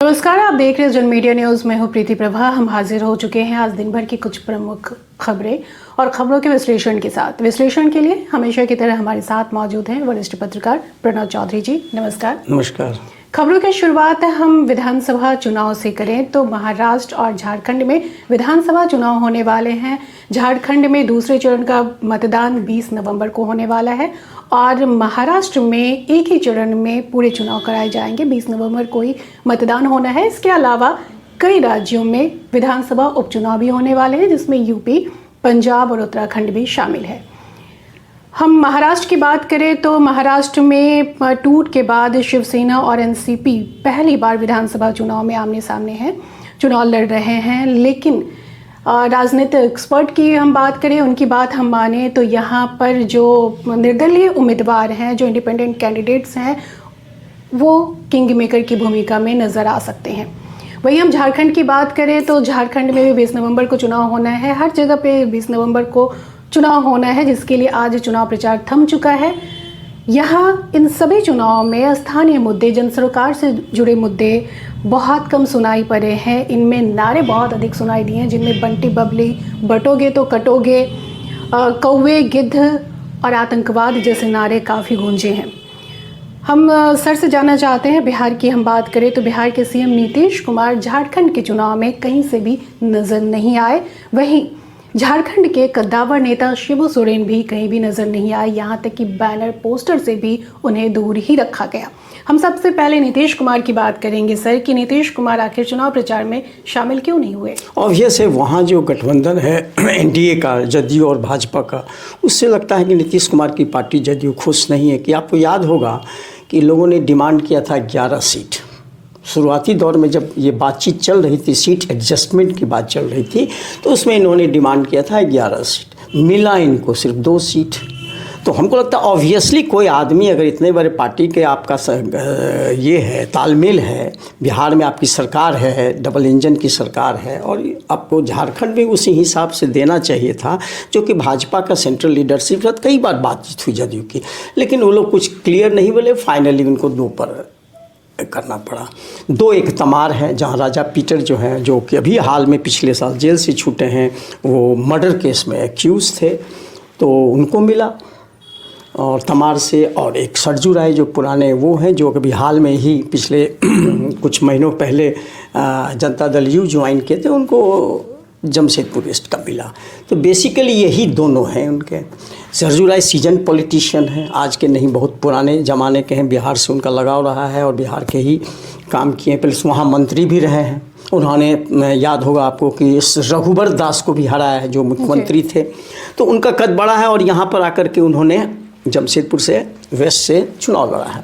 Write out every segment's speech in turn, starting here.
नमस्कार, आप देख रहे हैं जन मीडिया न्यूज़। मैं हूं प्रीति प्रभा। हम हाजिर हो चुके हैं आज दिन भर की कुछ प्रमुख खबरें और खबरों के विश्लेषण के साथ। विश्लेषण के लिए हमेशा की तरह हमारे साथ मौजूद हैं वरिष्ठ पत्रकार प्रणव चौधरी जी। नमस्कार। नमस्कार। खबरों की शुरुआत हम विधानसभा चुनाव से करें तो महाराष्ट्र और झारखंड में विधानसभा चुनाव होने वाले हैं। झारखंड में दूसरे चरण का मतदान 20 नवंबर को होने वाला है और महाराष्ट्र में एक ही चरण में पूरे चुनाव कराए जाएंगे। 20 नवंबर को ही मतदान होना है। इसके अलावा कई राज्यों में विधानसभा उपचुनाव भी होने वाले हैं, जिसमें यूपी, पंजाब और उत्तराखंड भी शामिल है। हम महाराष्ट्र की बात करें तो महाराष्ट्र में टूट के बाद शिवसेना और एनसीपी पहली बार विधानसभा चुनाव में आमने सामने हैं, चुनाव लड़ रहे हैं। लेकिन राजनीतिक एक्सपर्ट की हम बात करें, उनकी बात हम माने तो यहाँ पर जो निर्दलीय उम्मीदवार हैं, जो इंडिपेंडेंट कैंडिडेट्स हैं, वो किंग मेकर की भूमिका में नज़र आ सकते हैं। वहीं हम झारखंड की बात करें तो झारखंड में भी 20 नवंबर को चुनाव होना है। हर जगह पे 20 नवंबर को चुनाव होना है, जिसके लिए आज चुनाव प्रचार थम चुका है। यहाँ इन सभी चुनाव में स्थानीय मुद्दे, जन सरोकार से जुड़े मुद्दे बहुत कम सुनाई पड़े हैं। इनमें नारे बहुत अधिक सुनाई दिए हैं, जिनमें बंटी बबली, बटोगे तो कटोगे, कौवे, गिद्ध और आतंकवाद जैसे नारे काफ़ी गूंजे हैं। हम सर से जानना चाहते हैं, बिहार की हम बात करें तो बिहार के सीएम नीतीश कुमार झारखंड के चुनाव में कहीं से भी नज़र नहीं आए। वहीं झारखंड के कद्दावर नेता शिबू सोरेन भी कहीं भी नजर नहीं आए, यहाँ तक कि बैनर पोस्टर से भी उन्हें दूर ही रखा गया। हम सबसे पहले नीतीश कुमार की बात करेंगे सर कि नीतीश कुमार आखिर चुनाव प्रचार में शामिल क्यों नहीं हुए? ऑब्वियस है, वहाँ जो गठबंधन है एनडीए का, जदयू और भाजपा का, उससे लगता है कि नीतीश कुमार की पार्टी जदयू खुश नहीं है। कि आपको याद होगा कि लोगों ने डिमांड किया था 11 सीट। शुरुआती दौर में जब ये बातचीत चल रही थी, सीट एडजस्टमेंट की बात चल रही थी, तो उसमें इन्होंने डिमांड किया था 11 सीट, मिला इनको सिर्फ 2 सीट। तो हमको लगता है ऑब्वियसली कोई आदमी अगर इतने बड़े पार्टी के आपका ये है, तालमेल है, बिहार में आपकी सरकार है, डबल इंजन की सरकार है, और आपको झारखंड में उसी हिसाब से देना चाहिए था, जो कि भाजपा का सेंट्रल लीडरशिप के साथ कई बार बातचीत हुई जदयू की, लेकिन वो लोग कुछ क्लियर नहीं बोले। फाइनली उनको 2 पर करना पड़ा। 2 एक तमार है, जहाँ राजा पीटर जो हैं, जो कि अभी हाल में पिछले साल जेल से छूटे हैं, वो मर्डर केस में एक्यूज थे, तो उनको मिला। और तमार से और एक सरजू राय जो पुराने वो हैं, जो कभी हाल में ही पिछले कुछ महीनों पहले जनता दल यू ज्वाइन किए थे, उनको जमशेदपुर ईस्ट का मिला। तो बेसिकली यही दोनों हैं उनके। सरजू राय सीजन पॉलिटिशियन हैं, आज के नहीं, बहुत पुराने ज़माने के हैं, बिहार से उनका लगाव रहा है और बिहार के ही काम किए, प्लस वहाँ मंत्री भी रहे हैं। उन्होंने, याद होगा आपको कि इस रघुबर दास को भी हराया है, जो मुख्यमंत्री थे। तो उनका कद बड़ा है और यहाँ पर आकर के उन्होंने जमशेदपुर से वेस्ट से चुनाव लड़ा है।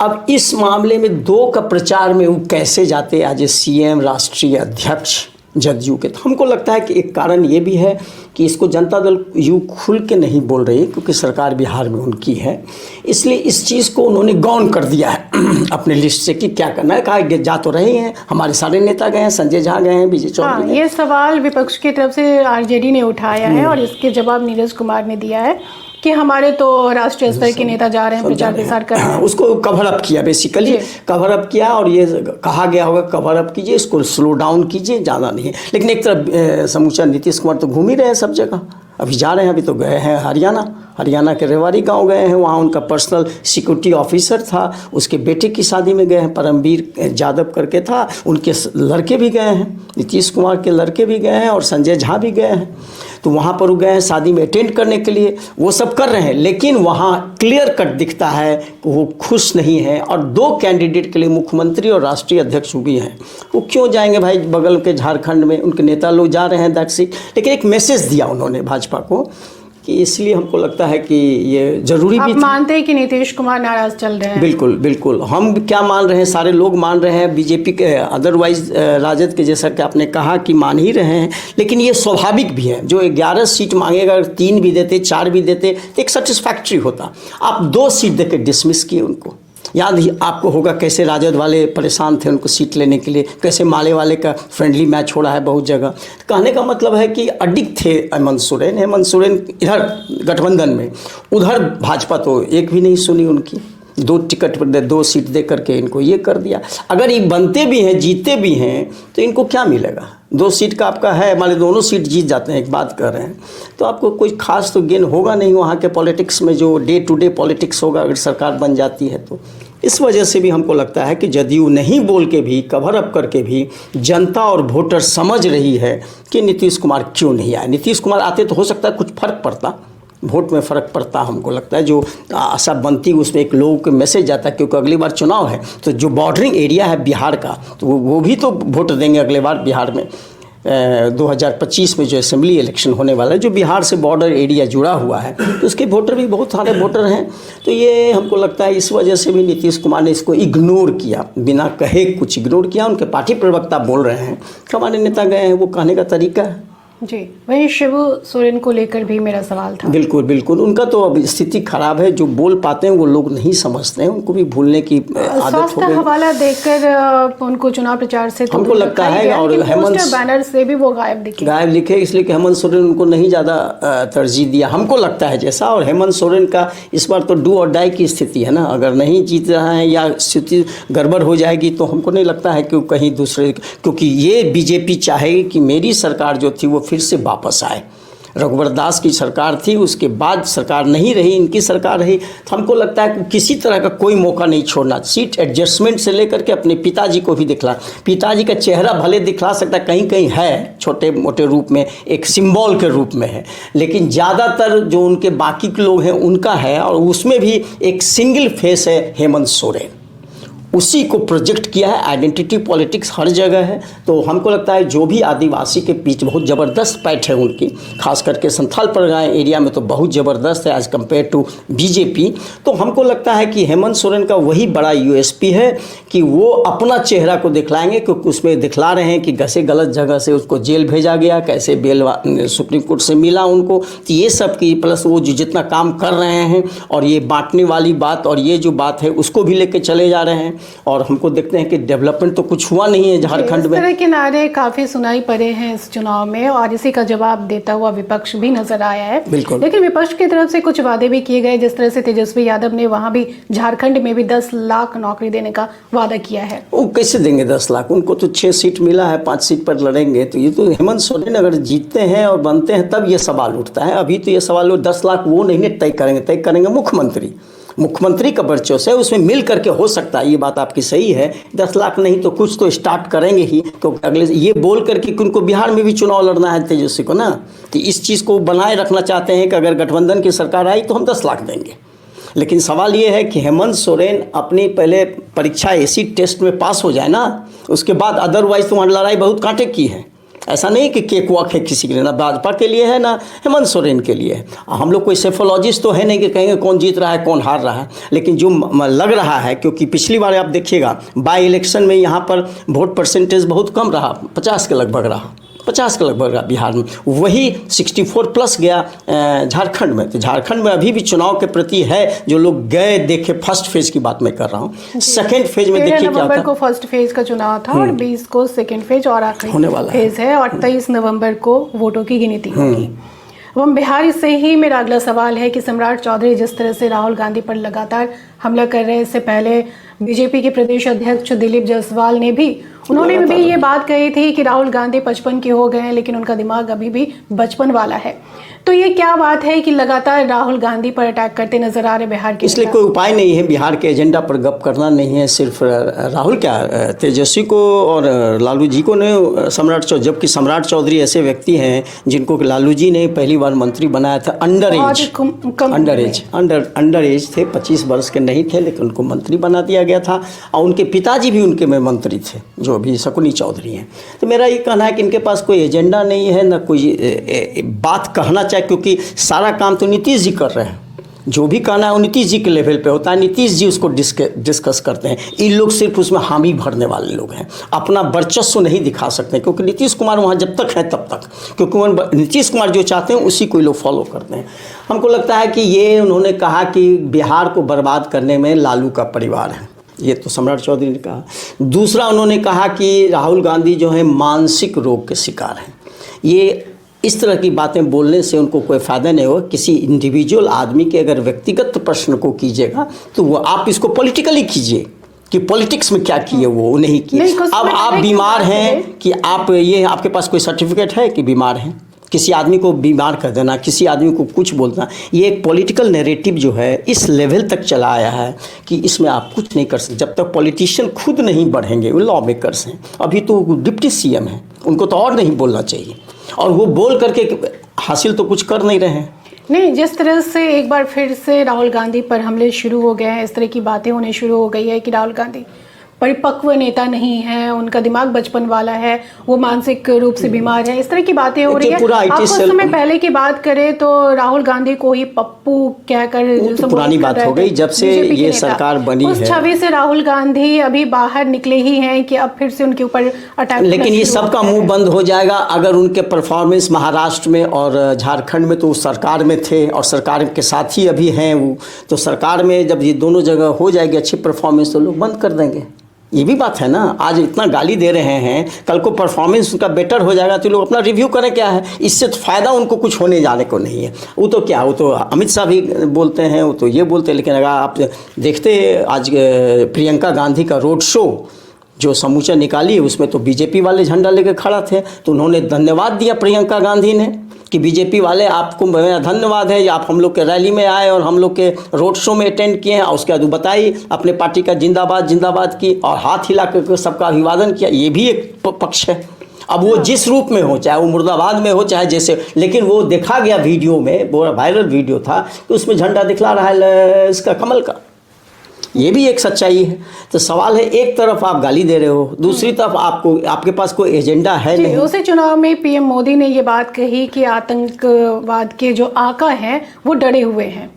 अब इस मामले में 2 का प्रचार में वो कैसे जाते एज ए सीएम, राष्ट्रीय अध्यक्ष जदयू के? तो हमको लगता है कि एक कारण ये भी है कि इसको जनता दल यू खुल के नहीं बोल रही, क्योंकि सरकार बिहार में उनकी है, इसलिए इस चीज़ को उन्होंने गौन कर दिया है अपने लिस्ट से कि क्या करना है। कहा जा तो रहे हैं, हमारे सारे नेता गए हैं, संजय झा गए हैं, विजय चौधरी। हाँ, ये सवाल विपक्ष की तरफ से आरजेडी ने उठाया है और इसके जवाब नीरज कुमार ने दिया है कि हमारे तो राष्ट्रीय स्तर के नेता जा रहे हैं, प्रचार प्रसार कर रहे हैं। उसको कवर अप किया, बेसिकली कवर अप किया, और ये कहा गया होगा कवर अप कीजिए, इसको स्लो डाउन कीजिए, ज़्यादा नहीं है। लेकिन एक तरफ समूचा नीतीश कुमार तो घूम ही रहे हैं सब जगह, अभी जा रहे हैं, अभी तो गए हैं हरियाणा के रेवाड़ी गांव गए हैं, वहाँ उनका पर्सनल सिक्योरिटी ऑफिसर था, उसके बेटे की शादी में गए हैं, परमवीर यादव करके था, उनके लड़के भी गए हैं, नीतीश कुमार के लड़के भी गए हैं और संजय झा भी गए हैं। तो वहाँ पर वो गए हैं शादी में अटेंड करने के लिए, वो सब कर रहे हैं, लेकिन वहाँ क्लियर कट दिखता है कि वो खुश नहीं है। और 2 कैंडिडेट के लिए मुख्यमंत्री और राष्ट्रीय अध्यक्ष भी हैं, वो क्यों जाएंगे भाई? बगल के झारखंड में उनके नेता लोग जा रहे हैं दैट सीट, लेकिन एक मैसेज दिया उन्होंने भाजपा को, कि इसलिए हमको लगता है कि ये ज़रूरी भी। आप मानते हैं कि नीतीश कुमार नाराज चल रहे हैं? बिल्कुल बिल्कुल, हम क्या मान रहे हैं, सारे लोग मान रहे हैं, बीजेपी के अदरवाइज राजद के, जैसा कि आपने कहा कि मान ही रहे हैं, लेकिन ये स्वाभाविक भी है। जो 11 सीट मांगेगा, अगर 3 भी देते, 4 भी देते तो एक सेटिस्फैक्ट्री होता। आप 2 सीट देकर डिसमिस किए उनको। याद ही आपको होगा कैसे राजद वाले परेशान थे उनको सीट लेने के लिए, कैसे माले वाले का फ्रेंडली मैच हो रहा है बहुत जगह। कहने का मतलब है कि अडिग थे हेमंत सोरेन इधर गठबंधन में, उधर भाजपा तो एक भी नहीं सुनी उनकी। 2 टिकट पर 2 सीट दे करके इनको ये कर दिया। अगर ये बनते भी हैं, जीते भी हैं, तो इनको क्या मिलेगा? 2 सीट का आपका है, मान लो दोनों सीट जीत जाते हैं, एक बात कर रहे हैं, तो आपको कोई खास तो गेन होगा नहीं वहाँ के पॉलिटिक्स में, जो डे टू डे पॉलिटिक्स होगा अगर सरकार बन जाती है तो। इस वजह से भी हमको लगता है कि जदयू नहीं बोल के भी, कवर अप करके भी जनता और वोटर समझ रही है कि नीतीश कुमार क्यों नहीं आए। नीतीश कुमार आते तो हो सकता है कुछ फ़र्क पड़ता, वोट में फ़र्क पड़ता, हमको लगता है जो आशा बनती उसमें एक लोगों के मैसेज आता है, क्योंकि अगली बार चुनाव है तो जो बॉर्डरिंग एरिया है बिहार का, तो वो भी तो वोट देंगे अगले बार बिहार में। 2025 में जो असेंबली इलेक्शन होने वाला है, जो बिहार से बॉर्डर एरिया जुड़ा हुआ है, तो उसके वोटर भी बहुत सारे वोटर हैं। तो ये हमको लगता है इस वजह से भी नीतीश कुमार ने इसको इग्नोर किया, बिना कहे कुछ इग्नोर किया। उनके पार्टी प्रवक्ता बोल रहे हैं, हमारे नेता गए हैं, वो कहने का तरीका है। जी, वहीं शिबू सोरेन को लेकर भी मेरा सवाल था। बिल्कुल बिल्कुल, उनका तो अब स्थिति खराब है, जो बोल पाते हैं वो लोग नहीं समझते हैं, उनको भी भूलने की आदत हो स्वास्थ्य गई। हवाला देखकर उनको चुनाव प्रचार से तो हमको लगता है, और हेमंत बैनर से भी वो गायब दिखे, इसलिए कि हेमंत सोरेन उनको नहीं ज़्यादा तरजीह दिया, हमको लगता है जैसा। और हेमंत सोरेन का इस बार तो डू और डाई की स्थिति है ना, अगर नहीं जीत रहा है या स्थिति गड़बड़ हो जाएगी तो हमको नहीं लगता है कि कहीं दूसरे, क्योंकि ये बीजेपी चाहेगी कि मेरी सरकार जो थी वो फिर से वापस आए। रघुवर दास की सरकार थी, उसके बाद सरकार नहीं रही, इनकी सरकार रही, तो हमको लगता है कि किसी तरह का कोई मौका नहीं छोड़ना। सीट एडजस्टमेंट से लेकर के अपने पिताजी को भी दिखला, पिताजी का चेहरा भले दिखला सकता है, कहीं कहीं है छोटे मोटे रूप में, एक सिंबल के रूप में है, लेकिन ज़्यादातर जो उनके बाकी के लोग हैं उनका है, और उसमें भी एक सिंगल फेस है हेमंत सोरेन, उसी को प्रोजेक्ट किया है। आइडेंटिटी पॉलिटिक्स हर जगह है, तो हमको लगता है जो भी आदिवासी के बीच बहुत ज़बरदस्त पैठ है उनकी, खास करके संथाल परगना एरिया में तो बहुत ज़बरदस्त है एज़ कम्पेयर टू बीजेपी। तो हमको लगता है कि हेमंत सोरेन का वही बड़ा यूएसपी है कि वो अपना चेहरा को दिखलाएंगे, क्योंकि उसमें दिखला रहे हैं कि कैसे गलत जगह से उसको जेल भेजा गया, कैसे बेल सुप्रीम कोर्ट से मिला उनको, तो ये सब की प्लस वो जो जितना काम कर रहे हैं, और ये बांटने वाली बात और ये जो बात है उसको भी लेके चले जा रहे हैं। और हमको देखते हैं कि डेवलपमेंट तो कुछ हुआ नहीं है झारखंड में। इस तरह के नारे काफ़ी सुनाई पड़े हैं इस चुनाव में, और इसी का जवाब देता हुआ विपक्ष भी नजर आया है। बिल्कुल। लेकिन विपक्ष की तरफ से कुछ वादे भी किए गए, जिस तरह से तेजस्वी यादव ने वहां भी झारखंड में भी 10 लाख नौकरी देने का वादा किया है। वो कैसे देंगे 10 लाख? उनको तो 6 सीट मिला है, 5 सीट पर लड़ेंगे। तो ये तो हेमंत सोरेन अगर जीतते हैं और बनते हैं तब ये सवाल उठता है। अभी तो ये सवाल 10 लाख वो नहीं तय करेंगे मुख्यमंत्री का वर्चस्व है, उसमें मिल करके हो सकता है। ये बात आपकी सही है, 10 लाख नहीं तो कुछ तो स्टार्ट करेंगे ही, क्योंकि अगले ये बोल करके कि उनको बिहार में भी चुनाव लड़ना है तेजस्वी को ना, तो इस चीज़ को बनाए रखना चाहते हैं कि अगर गठबंधन की सरकार आई तो हम 10 लाख देंगे। लेकिन सवाल ये है कि हेमंत सोरेन अपनी पहले परीक्षा एसी टेस्ट में पास हो जाए ना, उसके बाद अदरवाइज तुम्हारी लड़ाई बहुत कांटे की है। ऐसा नहीं कि केक वॉक है किसी के लिए, ना भाजपा के लिए है ना हेमंत सोरेन के लिए है। हम लोग कोई सेफोलॉजिस्ट तो है नहीं कि कहेंगे कौन जीत रहा है कौन हार रहा है, लेकिन जो लग रहा है, क्योंकि पिछली बार आप देखिएगा बाई इलेक्शन में यहाँ पर वोट परसेंटेज बहुत कम रहा, 50 के लगभग रहा, 50 के लगभग रहा बिहार में, वही 64 प्लस गया झारखंड में। तो झारखंड में अभी भी चुनाव के प्रति है, जो लोग गए देखे, फर्स्ट फेज की बात मैं कर रहा हूँ। सेकेंड फेज में देखिए क्या था, को फर्स्ट फेज का चुनाव था और 20 को सेकेंड फेज और आखिरी होने वाला फेज है, और 23 नवंबर को वोटों की गिनती होगी। एवं बिहार से ही मेरा अगला सवाल है कि सम्राट चौधरी जिस तरह से राहुल गांधी पर लगातार हमला कर रहे हैं, इससे पहले बीजेपी के प्रदेश अध्यक्ष दिलीप जायसवाल ने भी ये बात कही थी कि राहुल गांधी 55 के हो गए हैं, लेकिन उनका दिमाग अभी भी बचपन वाला है। तो ये क्या बात है कि लगातार राहुल गांधी पर अटैक करते नजर आ रहे बिहार के? इसलिए कोई उपाय नहीं है, बिहार के एजेंडा पर गप करना नहीं है। सिर्फ राहुल क्या, तेजस्वी को और लालू जी को ने जबकि सम्राट चौधरी ऐसे व्यक्ति हैं जिनको लालू जी ने पहली बार मंत्री बनाया था अंडर एज थे, 25 वर्ष के नहीं थे, लेकिन उनको मंत्री बना दिया गया था। और उनके पिताजी भी उनके में मंत्री थे, जो अभी शकुनी चौधरी हैं। तो मेरा ये कहना है कि इनके पास कोई एजेंडा नहीं है, ना कोई बात कहना चाहिए, क्योंकि सारा काम तो नीतीश जी कर रहे हैं। जो भी कहना है वो नीतीश जी के लेवल पे होता है, नीतीश जी उसको डिस्कस करते हैं। इन लोग सिर्फ उसमें हामी भरने वाले लोग हैं, अपना वर्चस्व नहीं दिखा सकते, क्योंकि नीतीश कुमार वहाँ जब तक है तब तक, क्योंकि वो नीतीश कुमार जो चाहते हैं उसी को लोग फॉलो करते हैं। हमको लगता है कि ये उन्होंने कहा कि बिहार को बर्बाद करने में लालू का परिवार है, ये तो सम्राट चौधरी ने कहा। दूसरा उन्होंने कहा कि राहुल गांधी जो है मानसिक रोग के शिकार हैं। ये इस तरह की बातें बोलने से उनको कोई फ़ायदा नहीं होगा। किसी इंडिविजुअल आदमी के अगर व्यक्तिगत प्रश्न को कीजिएगा तो वो आप इसको पॉलिटिकली कीजिए कि पॉलिटिक्स में क्या किए वो नहीं किए। अब आप बीमार हैं कि आप ये आपके पास कोई सर्टिफिकेट है कि बीमार हैं, किसी आदमी को बीमार कर देना, किसी आदमी को कुछ बोलना, ये एक पॉलिटिकल नैरेटिव जो है इस लेवल तक चला आया है कि इसमें आप कुछ नहीं कर सकते जब तक पॉलिटिशियन खुद नहीं बढ़ेंगे। वो लॉ मेकर्स हैं, अभी तो डिप्टी सीएम हैं, उनको तो और नहीं बोलना चाहिए, और वो बोल करके हासिल तो कुछ कर नहीं रहे हैं। नहीं, जिस तरह से एक बार फिर से राहुल गांधी पर हमले शुरू हो गए हैं, इस तरह की बातें होने शुरू हो गई है कि राहुल गांधी परिपक्व नेता नहीं है, उनका दिमाग बचपन वाला है, वो मानसिक रूप से बीमार है, इस तरह की बातें हो रही है। आप कुछ समय पहले की बात करें तो राहुल गांधी को ही पप्पू कहकर तो पुरानी बात हो गई जब से ये सरकार बनी है। उस छवि से राहुल गांधी अभी बाहर निकले ही हैं कि अब फिर से उनके ऊपर अटैक। लेकिन ये सबका मुंह बंद हो जाएगा अगर उनके परफॉर्मेंस महाराष्ट्र में और झारखंड में, तो उस सरकार में थे और सरकार के साथ ही अभी हैं वो, तो सरकार में जब ये दोनों जगह हो जाएगी अच्छी परफॉर्मेंस तो लोग बंद कर देंगे। ये भी बात है ना, आज इतना गाली दे रहे हैं, कल को परफॉर्मेंस उनका बेटर हो जाएगा तो लोग अपना रिव्यू करें। क्या है इससे तो फ़ायदा उनको कुछ होने जाने को नहीं है। वो तो क्या, वो तो अमित शाह भी बोलते हैं, वो तो ये बोलते हैं, लेकिन अगर आप देखते आज प्रियंका गांधी का रोड शो जो समूचा निकाली उसमें तो बीजेपी वाले झंडा लेकर खड़ा थे, तो उन्होंने धन्यवाद दिया प्रियंका गांधी ने कि बीजेपी वाले आपको मेरा धन्यवाद है, आप हम लोग के रैली में आए और हम लोग के रोड शो में अटेंड किए हैं, और उसके बाद बताई अपने पार्टी का जिंदाबाद जिंदाबाद की और हाथ हिला कर सबका अभिवादन किया। ये भी एक पक्ष है। अब वो जिस रूप में हो, चाहे वो मुर्दाबाद में हो चाहे जैसे, लेकिन वो देखा गया वीडियो में, वो वायरल वीडियो था कि उसमें झंडा दिखला रहा है इसका कमल का। ये भी एक सच्चाई है। तो सवाल है, एक तरफ आप गाली दे रहे हो, दूसरी तरफ आपके पास कोई एजेंडा है नहीं। उसी चुनाव में पीएम मोदी ने ये बात कही कि आतंकवाद के जो आका हैं वो डरे हुए हैं।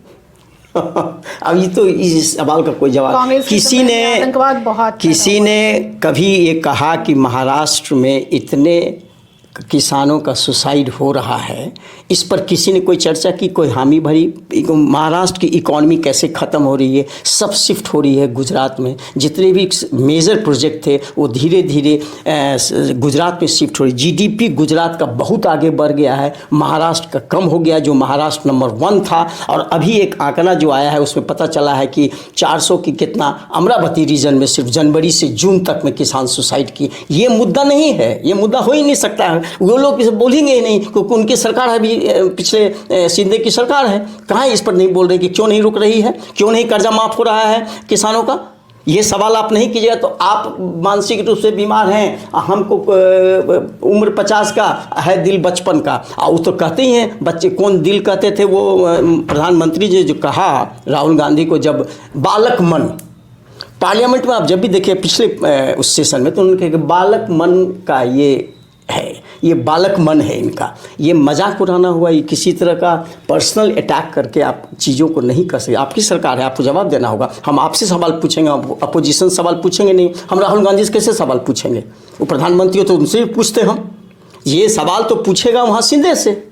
अब ये तो इस सवाल का कोई जवाब, किसी ने आतंकवाद बहुत, किसी ने कभी ये कहा कि महाराष्ट्र में इतने किसानों का सुसाइड हो रहा है, इस पर किसी ने कोई चर्चा की, कोई हामी भरी? महाराष्ट्र की इकॉनमी कैसे ख़त्म हो रही है, सब शिफ्ट हो रही है गुजरात में। जितने भी मेजर प्रोजेक्ट थे वो धीरे धीरे गुजरात में शिफ्ट हो रही। जीडीपी गुजरात का बहुत आगे बढ़ गया है, महाराष्ट्र का कम हो गया, जो महाराष्ट्र नंबर 1 था। और अभी एक आंकड़ा जो आया है उसमें पता चला है कि 400 की कितना अमरावती रीजन में सिर्फ जनवरी से जून तक में किसान सुसाइड की। ये मुद्दा नहीं है, ये मुद्दा हो ही नहीं सकता है। वो लोग बोलेंगे ही नहीं क्योंकि उनकी सरकार है, अभी पिछले शिंदे की सरकार है। कहाँ इस पर नहीं बोल रहे कि क्यों नहीं रुक रही है, क्यों नहीं कर्जा माफ़ हो रहा है किसानों का? ये सवाल आप नहीं कीजिएगा तो आप मानसिक रूप से बीमार हैं, हमको उम्र 50 का है, दिल बचपन का। वो तो कहते ही हैं बच्चे, कौन दिल कहते थे वो प्रधानमंत्री जी जो कहा राहुल गांधी को, जब बालक मन पार्लियामेंट में आप जब भी देखिए पिछले उस सेशन में, तो उन्होंने कहा कि बालक मन का ये है, ये बालक मन है इनका, ये मजाक उड़ाना हुआ। ये किसी तरह का पर्सनल अटैक करके आप चीज़ों को नहीं कर सकते। आपकी सरकार है, आपको जवाब देना होगा। हम आपसे सवाल पूछेंगे, अपोजिशन सवाल पूछेंगे नहीं। हम राहुल गांधी से कैसे सवाल पूछेंगे? वो प्रधानमंत्री हो तो उनसे भी पूछते हम। ये सवाल तो पूछेगा वहाँ शिंदे से।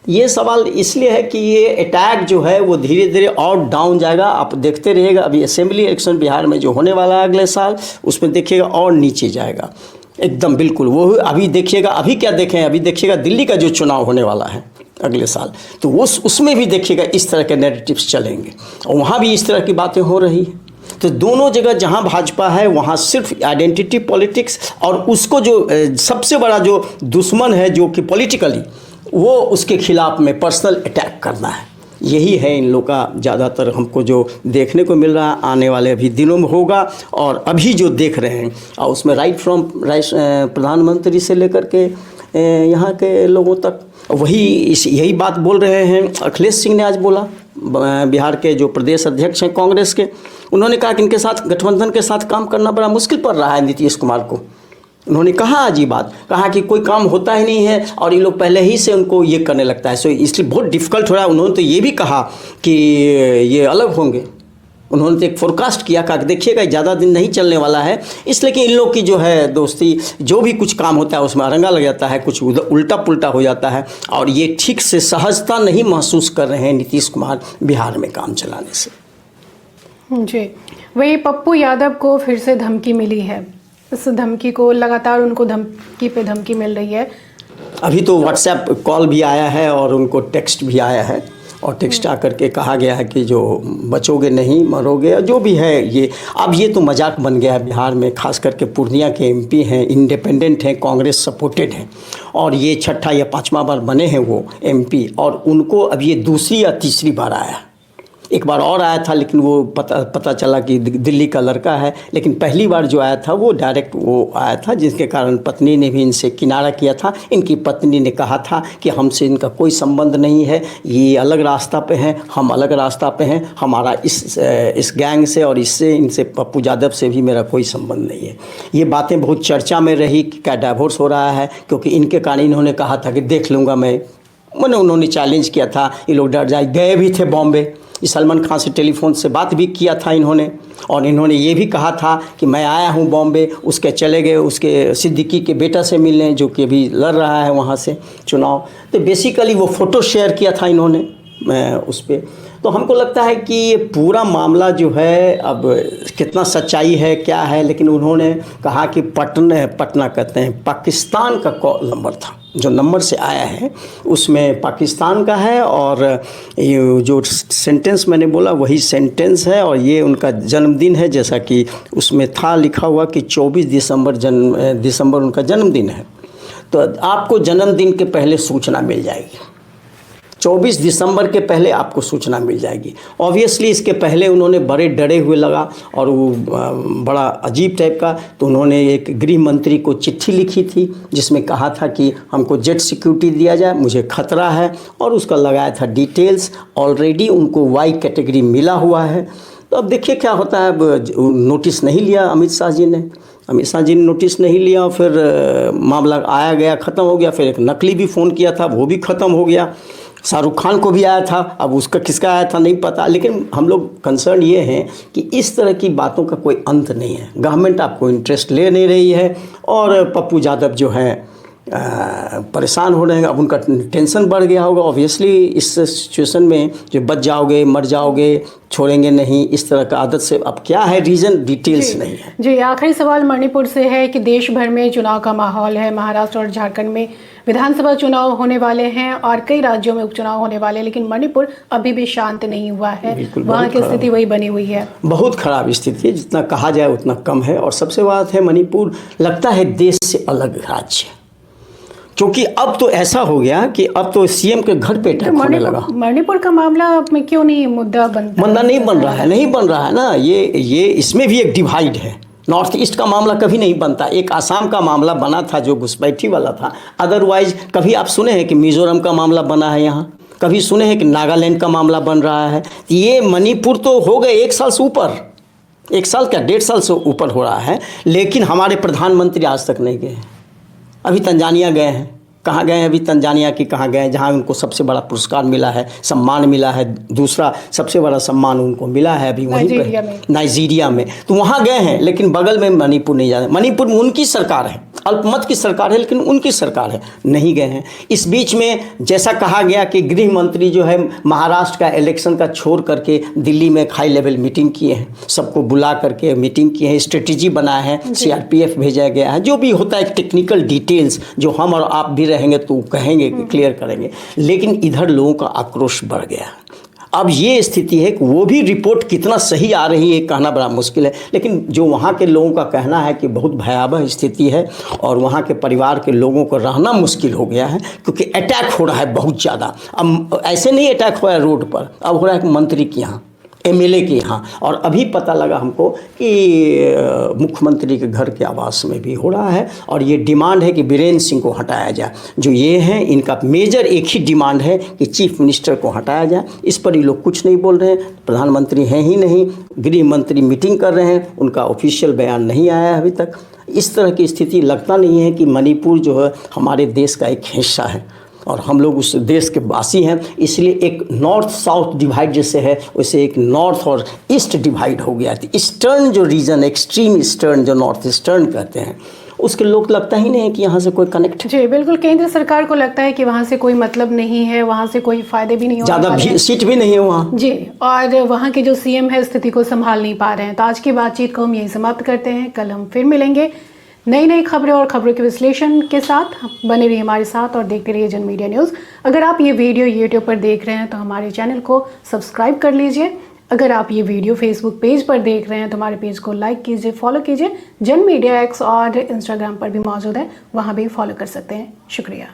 ये सवाल इसलिए है कि ये अटैक जो है वो धीरे धीरे और डाउन जाएगा। आप देखते रहिएगा, अभी असेंबली इलेक्शन बिहार में जो होने वाला है अगले साल, उसमें देखिएगा और नीचे जाएगा एकदम बिल्कुल। वो अभी देखिएगा, अभी क्या देखें, अभी देखिएगा दिल्ली का जो चुनाव होने वाला है अगले साल, तो उसमें भी देखिएगा इस तरह के नैरेटिव्स चलेंगे और वहाँ भी इस तरह की बातें हो रही हैं। तो दोनों जगह जहाँ भाजपा है वहाँ सिर्फ आइडेंटिटी पॉलिटिक्स, और उसको जो सबसे बड़ा जो दुश्मन है जो कि पॉलिटिकली, वो उसके खिलाफ में पर्सनल अटैक करना है। यही है इन लोग का ज़्यादातर हमको जो देखने को मिल रहा है, आने वाले अभी दिनों में होगा। और अभी जो देख रहे हैं और उसमें राइट प्रधानमंत्री से लेकर के यहाँ के लोगों तक यही बात बोल रहे हैं। अखिलेश सिंह ने आज बोला, बिहार के जो प्रदेश अध्यक्ष हैं कांग्रेस के, उन्होंने कहा कि इनके साथ गठबंधन के साथ काम करना बड़ा मुश्किल पड़ रहा है नीतीश कुमार को। उन्होंने कहा आज ये बात, कहा कि कोई काम होता ही नहीं है और ये लोग पहले ही से उनको ये करने लगता है, सो इसलिए बहुत डिफ़िकल्ट हो रहा है। उन्होंने तो ये भी कहा कि ये अलग होंगे। उन्होंने तो एक फोरकास्ट किया, कहा कि देखिएगा ज़्यादा दिन नहीं चलने वाला है, इसलिए कि इन लोग की जो है दोस्ती, जो भी कुछ काम होता है उसमें अरंगा लग जाता है, कुछ उल्टा पुल्टा हो जाता है और ये ठीक से सहजता नहीं महसूस कर रहे हैं नीतीश कुमार बिहार में काम चलाने से। जी, वही पप्पू यादव को फिर से धमकी मिली है। इस धमकी को लगातार उनको धमकी पे धमकी मिल रही है। अभी तो व्हाट्सएप कॉल भी आया है और उनको टेक्स्ट भी आया है, और टेक्स्ट आकर के कहा गया है कि जो बचोगे नहीं मरोगे, जो भी है ये। अब ये तो मजाक बन गया है बिहार में, खास करके पूर्णिया के एमपी हैं, इंडिपेंडेंट हैं, कांग्रेस सपोर्टेड हैं, और ये छठा या पांचवा बार बने हैं वो एमपी, और उनको अब ये दूसरी या तीसरी बार आया। एक बार और आया था लेकिन वो पता चला कि दिल्ली का लड़का है, लेकिन पहली बार जो आया था वो डायरेक्ट वो आया था, जिसके कारण पत्नी ने भी इनसे किनारा किया था। इनकी पत्नी ने कहा था कि हमसे इनका कोई संबंध नहीं है, ये अलग रास्ता पे हैं, हम अलग रास्ता पे हैं, हमारा इस गैंग से और इससे इनसे पप्पू यादव से भी मेरा कोई संबंध नहीं है। ये बातें बहुत चर्चा में रही कि क्या डाइवोर्स हो रहा है, क्योंकि इनके कारण इन्होंने कहा था कि देख लूँगा मैंने उन्होंने चैलेंज किया था, ये लोग डर जाए, गए भी थे बॉम्बे, सलमान खान से टेलीफोन से बात भी किया था इन्होंने, और इन्होंने ये भी कहा था कि मैं आया हूँ बॉम्बे, उसके चले गए उसके सिद्दीकी के बेटा से मिलने, जो कि अभी लड़ रहा है वहाँ से चुनाव। तो बेसिकली वो फ़ोटो शेयर किया था इन्होंने उस पर। तो हमको लगता है कि ये पूरा मामला जो है, अब कितना सच्चाई है क्या है, लेकिन उन्होंने कहा कि पटना कहते हैं, पाकिस्तान का कॉल नंबर था, जो नंबर से आया है उसमें पाकिस्तान का है, और ये जो सेंटेंस मैंने बोला वही सेंटेंस है, और ये उनका जन्मदिन है, जैसा कि उसमें था लिखा हुआ कि 24 दिसंबर उनका जन्मदिन है। तो आपको जन्मदिन के पहले सूचना मिल जाएगी, 24 दिसंबर के पहले आपको सूचना मिल जाएगी। ऑब्वियसली इसके पहले उन्होंने बड़े डरे हुए लगा, और वो बड़ा अजीब टाइप का, तो उन्होंने एक गृह मंत्री को चिट्ठी लिखी थी जिसमें कहा था कि हमको जेट सिक्योरिटी दिया जाए, मुझे खतरा है, और उसका लगाया था डिटेल्स। ऑलरेडी उनको वाई कैटेगरी मिला हुआ है। तो अब देखिए क्या होता है। अब नोटिस नहीं लिया अमित शाह जी ने नोटिस नहीं लिया, फिर मामला आया गया, ख़त्म हो गया। फिर एक नकली भी फ़ोन किया था, वो भी ख़त्म हो गया। शाहरुख खान को भी आया था, अब उसका किसका आया था नहीं पता, लेकिन हम लोग कंसर्न ये हैं कि इस तरह की बातों का कोई अंत नहीं है। गवर्नमेंट आपको इंटरेस्ट ले नहीं रही है, और पप्पू यादव जो है परेशान हो रहे हैं। अब उनका टेंशन बढ़ गया होगा ऑब्वियसली इस सिचुएशन में, जो बच जाओगे मर जाओगे, छोड़ेंगे नहीं, इस तरह का आदत से। अब क्या है रीज़न, डिटेल्स नहीं है जी। आखिरी सवाल मणिपुर से है कि देश भर में चुनाव का माहौल है, महाराष्ट्र और झारखंड में विधानसभा चुनाव होने वाले हैं और कई राज्यों में उपचुनाव होने वाले हैं, लेकिन मणिपुर अभी भी शांत नहीं हुआ है, वहाँ की स्थिति वही बनी हुई है। बहुत खराब स्थिति है, जितना कहा जाए उतना कम है। और सबसे बात है, मणिपुर लगता है देश से अलग राज्य, क्योंकि अब तो ऐसा हो गया कि अब तो सीएम के घर पे अटैक होने लगा। मणिपुर का मामला में क्यों नहीं मुद्दा नहीं बन रहा है ना। ये इसमें भी एक डिवाइड है। नॉर्थ ईस्ट का मामला कभी नहीं बनता। एक आसाम का मामला बना था जो घुसपैठी वाला था, अदरवाइज कभी आप सुने हैं कि मिजोरम का मामला बना है यहाँ, कभी सुने हैं कि नागालैंड का मामला बन रहा है। ये मणिपुर तो हो गए 1 साल से ऊपर, 1 साल क्या 1.5 साल से ऊपर हो रहा है, लेकिन हमारे प्रधानमंत्री आज तक नहीं गए। अभी तंजानिया गए हैं, कहाँ गए हैं अभी तंजानिया की, कहाँ गए हैं जहाँ उनको सबसे बड़ा पुरस्कार मिला है, सम्मान मिला है, दूसरा सबसे बड़ा सम्मान उनको मिला है अभी वहीं पे नाइजीरिया में, तो वहाँ गए हैं। लेकिन बगल में मणिपुर नहीं जा रहे। मणिपुर में उनकी सरकार है, अल्पमत की सरकार है, लेकिन उनकी सरकार है, नहीं गए हैं। इस बीच में जैसा कहा गया कि गृह मंत्री जो है महाराष्ट्र का इलेक्शन का छोड़ करके दिल्ली में हाई लेवल मीटिंग किए हैं, सबको बुला करके मीटिंग किए हैं, स्ट्रेटेजी बनाया है, CRPF भेजा गया है, जो भी होता है टेक्निकल डिटेल्स जो हम और आप भी रहेंगे तो कहेंगे कि क्लियर करेंगे। लेकिन इधर लोगों का आक्रोश बढ़ गया। अब ये स्थिति है कि वो भी रिपोर्ट कितना सही आ रही है कहना बड़ा मुश्किल है, लेकिन जो वहाँ के लोगों का कहना है कि बहुत भयावह स्थिति है और वहाँ के परिवार के लोगों को रहना मुश्किल हो गया है, क्योंकि अटैक हो रहा है बहुत ज़्यादा। अब ऐसे नहीं अटैक हो रहा है रोड पर, अब हो रहा है मंत्री के यहाँ, MLA के यहाँ, और अभी पता लगा हमको कि मुख्यमंत्री के घर के आवास में भी हो रहा है। और ये डिमांड है कि बीरेंद्र सिंह को हटाया जाए। जो ये हैं इनका मेजर एक ही डिमांड है कि चीफ मिनिस्टर को हटाया जाए। इस पर ये लोग कुछ नहीं बोल रहे हैं, प्रधानमंत्री हैं ही नहीं, गृह मंत्री मीटिंग कर रहे हैं, उनका ऑफिशियल बयान नहीं आया है अभी तक। इस तरह की स्थिति लगता नहीं है कि मणिपुर जो है हमारे देश का एक हिस्सा है और हम लोग उस देश के वासी हैं, इसलिए एक नॉर्थ साउथ डिवाइड जैसे है वैसे एक नॉर्थ और ईस्ट डिवाइड हो गया था। ईस्टर्न जो रीजन, एक्सट्रीम ईस्टर्न जो नॉर्थ ईस्टर्न कहते हैं, उसके लोग लगता ही नहीं है कि यहाँ से कोई कनेक्ट। जी बिल्कुल, केंद्र सरकार को लगता है कि वहाँ से कोई मतलब नहीं है, वहाँ से कोई फायदे भी नहीं हो, ज़्यादा सीट भी नहीं है वहाँ। जी, और वहाँ के जो CM है स्थिति को संभाल नहीं पा रहे हैं। तो आज की बातचीत को हम यही समाप्त करते हैं, कल हम फिर मिलेंगे। नई नई खबरें और खबरों के विश्लेषण के साथ बने रहिए हमारे साथ और देखते रहिए जन मीडिया न्यूज़। अगर आप ये वीडियो यूट्यूब पर देख रहे हैं तो हमारे चैनल को सब्सक्राइब कर लीजिए। अगर आप ये वीडियो फेसबुक पेज पर देख रहे हैं तो हमारे पेज को लाइक कीजिए, फॉलो कीजिए। जन मीडिया एक्स और इंस्टाग्राम पर भी मौजूद है, वहाँ भी फॉलो कर सकते हैं। शुक्रिया।